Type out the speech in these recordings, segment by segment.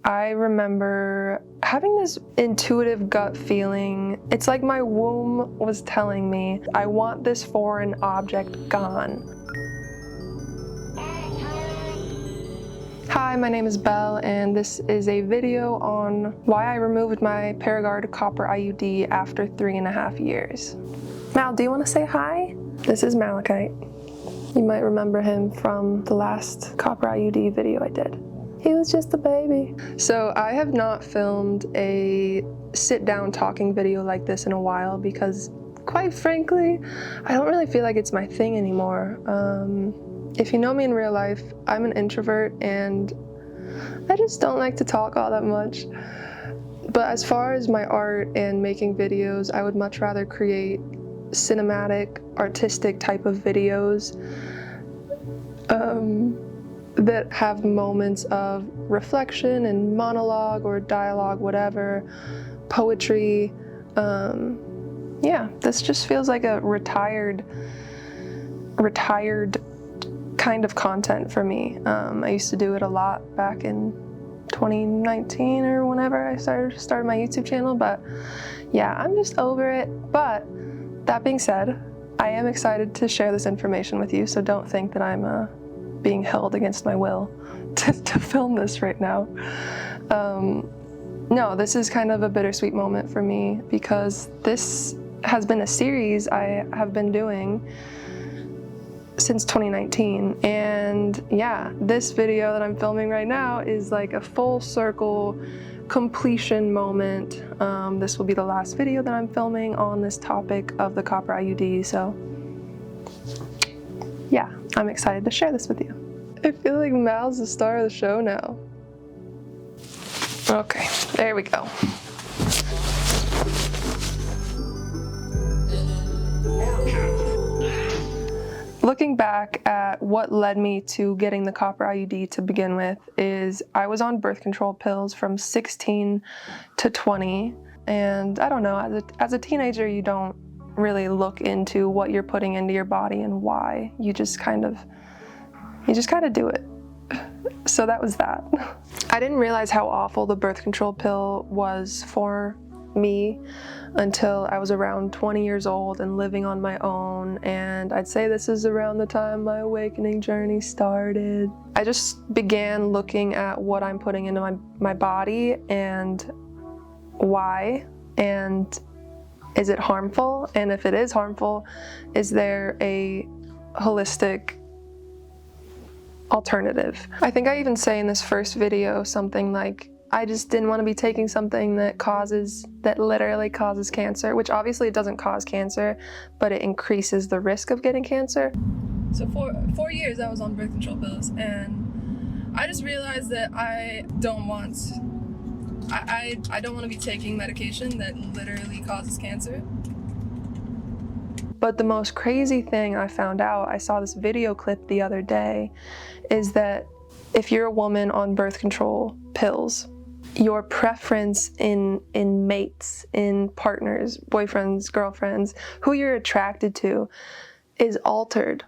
I remember having this intuitive gut feeling. It's like my womb was telling me, I want this foreign object gone. Hi, my name is Belle, and this is a video on why I removed my Paragard copper IUD after 3.5 years. Mal, do you want to say hi? This is Malachite. You might remember him from the last copper IUD video I did. He was just a baby. So I have not filmed a sit-down talking video like this in a while because, quite frankly, I don't really feel like it's my thing anymore. If you know me in real life, I'm an introvert and I just don't like to talk all that much. But as far as my art and making videos, I would much rather create cinematic, artistic type of videos that have moments of reflection and monologue or dialogue, whatever, poetry. Yeah, this just feels like a retired kind of content for me. I used to do it a lot back in 2019 or whenever I started my YouTube channel, but yeah, I'm just over it. But that being said, I am excited to share this information with you, so don't think that I'm being held against my will to film this right now. No, this is kind of a bittersweet moment for me because this has been a series I have been doing since 2019, and yeah, this video that I'm filming right now is like a full circle completion moment. This will be the last video that I'm filming on this topic of the copper IUD, so yeah, I'm excited to share this with you. I feel like Mal's the star of the show now. Okay, there we go. Looking back at what led me to getting the copper IUD to begin with is I was on birth control pills from 16 to 20, and I don't know, as a teenager you don't really look into what you're putting into your body and why. You just kind of do it. So that was that. I didn't realize how awful the birth control pill was for me until I was around 20 years old and living on my own, and I'd say this is around the time my awakening journey started. I just began looking at what I'm putting into my body and why, and is it harmful? And if it is harmful, is there a holistic alternative? I think I even say in this first video something like, I just didn't want to be taking something that literally causes cancer, which obviously it doesn't cause cancer, but it increases the risk of getting cancer. So for 4 years I was on birth control pills, and I just realized that I don't want to be taking medication that literally causes cancer. But the most crazy thing I found out, I saw this video clip the other day, is that if you're a woman on birth control pills, your preference in mates, in partners, boyfriends, girlfriends, who you're attracted to is altered.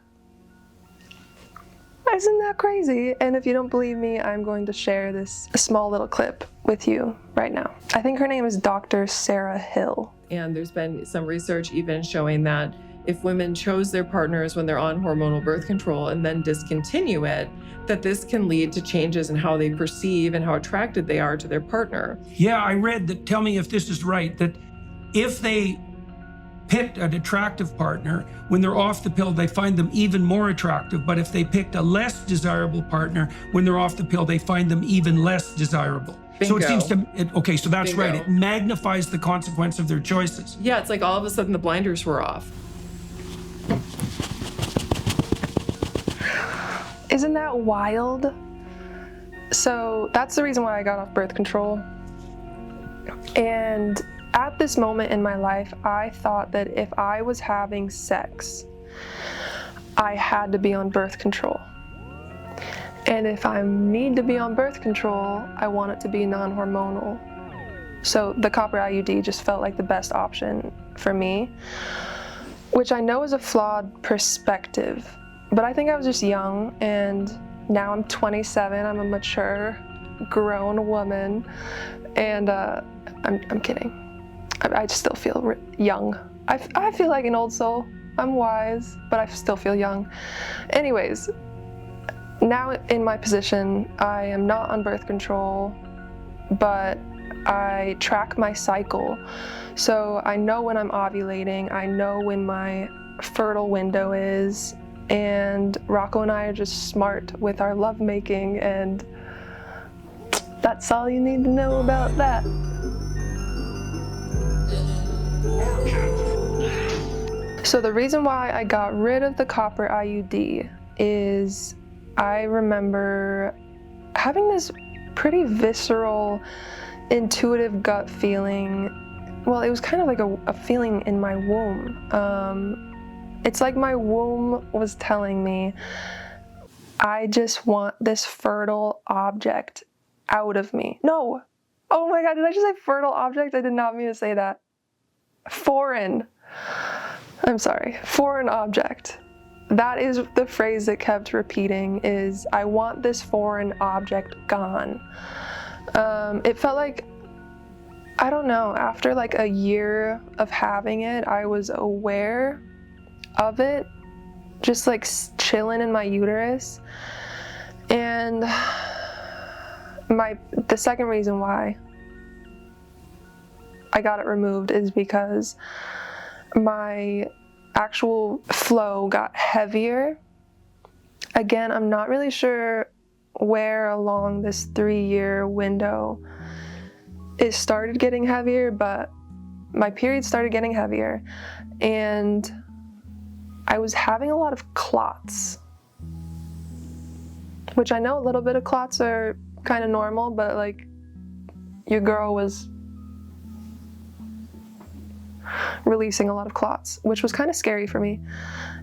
Isn't that crazy? And if you don't believe me, I'm going to share this small little clip with you right now. I think her name is Dr. Sarah Hill. And there's been some research even showing that if women chose their partners when they're on hormonal birth control and then discontinue it, that this can lead to changes in how they perceive and how attracted they are to their partner. Yeah, I read that, tell me if this is right, that if they picked an attractive partner, when they're off the pill, they find them even more attractive. But if they picked a less desirable partner, when they're off the pill, they find them even less desirable. Bingo. So it seems to, okay, so that's Bingo. right. It magnifies the consequence of their choices. Yeah, it's like all of a sudden the blinders were off. Isn't that wild? So that's the reason why I got off birth control. And at this moment in my life, I thought that if I was having sex, I had to be on birth control. And if I need to be on birth control, I want it to be non-hormonal. So the copper IUD just felt like the best option for me, which I know is a flawed perspective. But I think I was just young, and now I'm 27, I'm a mature grown woman, and I'm kidding. I just still feel young. I feel like an old soul. I'm wise, but I still feel young. Anyways, now in my position, I am not on birth control, but I track my cycle. So I know when I'm ovulating, I know when my fertile window is, and Rocco and I are just smart with our lovemaking, and that's all you need to know about that. So the reason why I got rid of the copper IUD is I remember having this pretty visceral, intuitive gut feeling. Well, it was kind of like a feeling in my womb. It's like my womb was telling me, I just want this fertile object out of me. No. Oh my God, did I just say fertile object? I did not mean to say that. Foreign. I'm sorry. Foreign object. That is the phrase that kept repeating, is I want this foreign object gone. It felt like, I don't know, after like a year of having it, I was aware of it, just like chilling in my uterus. And the second reason why I got it removed is because my actual flow got heavier. Again, I'm not really sure where along this 3-year window it started getting heavier, but my period started getting heavier, and I was having a lot of clots, which I know a little bit of clots are kind of normal, but like your girl was releasing a lot of clots, which was kind of scary for me.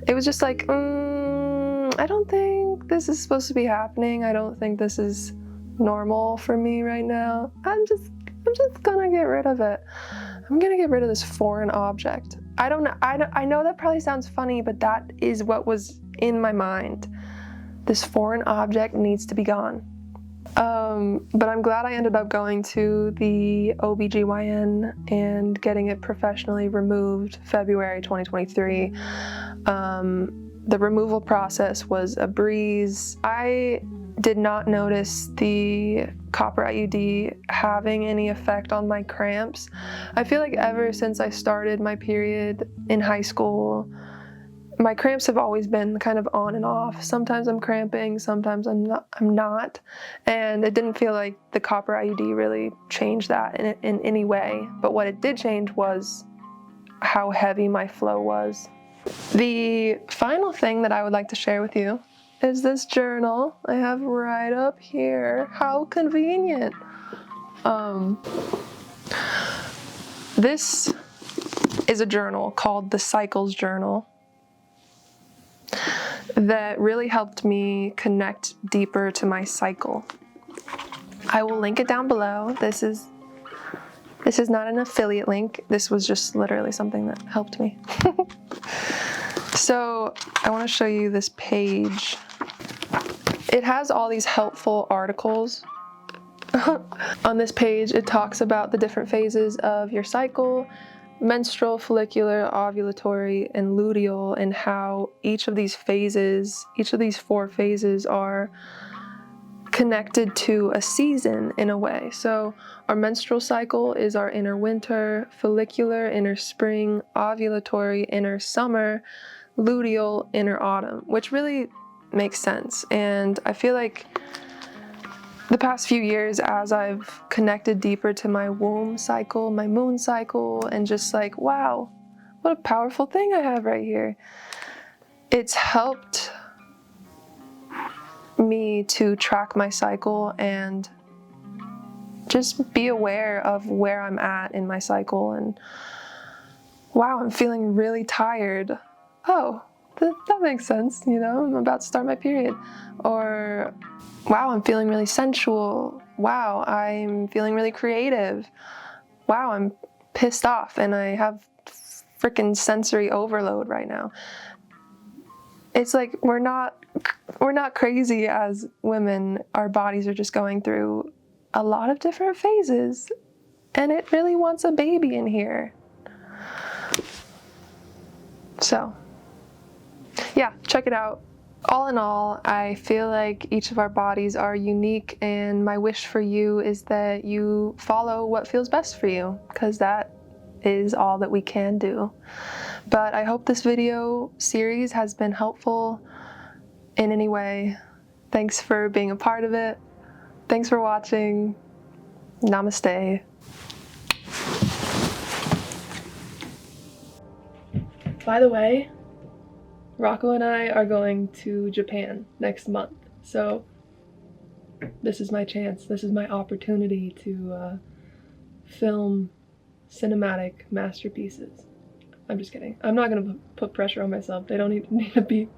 It was just like, I don't think this is supposed to be happening. I don't think this is normal for me right now. I'm just gonna get rid of it. I'm gonna get rid of this foreign object. I don't know. I know that probably sounds funny, but that is what was in my mind. This foreign object needs to be gone. But I'm glad I ended up going to the OBGYN and getting it professionally removed February 2023. The removal process was a breeze. I did not notice the copper IUD having any effect on my cramps. I feel like ever since I started my period in high school, my cramps have always been kind of on and off. Sometimes I'm cramping, sometimes I'm not. And it didn't feel like the copper IUD really changed that in any way. But what it did change was how heavy my flow was. The final thing that I would like to share with you is this journal I have right up here. How convenient. This is a journal called the Cycles Journal that really helped me connect deeper to my cycle. I will link it down below. This is not an affiliate link. This was just literally something that helped me. So I want to show you this page. It has all these helpful articles. On this page, it talks about the different phases of your cycle: menstrual, follicular, ovulatory, and luteal, and how each of these 4 phases are connected to a season in a way. So our menstrual cycle is our inner winter, follicular, inner spring, ovulatory, inner summer, luteal, inner autumn, which really makes sense. And I feel like the past few years, as I've connected deeper to my womb cycle, my moon cycle, and just like, wow, what a powerful thing I have right here, it's helped me to track my cycle and just be aware of where I'm at in my cycle. And wow, I'm feeling really tired. Oh, that makes sense, I'm about to start my period. Or wow, I'm feeling really sensual. Wow, I'm feeling really creative. Wow, I'm pissed off and I have freaking sensory overload right now. It's like we're not crazy as women. Our bodies are just going through a lot of different phases, and it really wants a baby in here. So, yeah, check it out. All in all, I feel like each of our bodies are unique, and my wish for you is that you follow what feels best for you, because that is all that we can do. But I hope this video series has been helpful in any way. Thanks for being a part of it. Thanks for watching. Namaste. By the way, Rocco and I are going to Japan next month, so this is my chance, this is my opportunity to film cinematic masterpieces. I'm just kidding. I'm not gonna put pressure on myself. They don't even need to be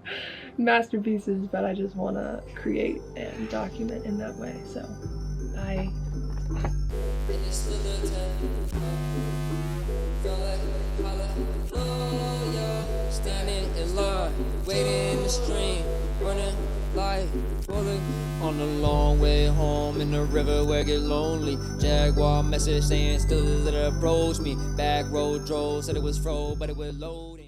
masterpieces, but I just want to create and document in that way. So, bye. Standing in line, waiting in the stream, running like bullet on the long way home in the river where it get lonely. Jaguar message saying still that approach me. Back road drove, said it was froze, but it was loaded.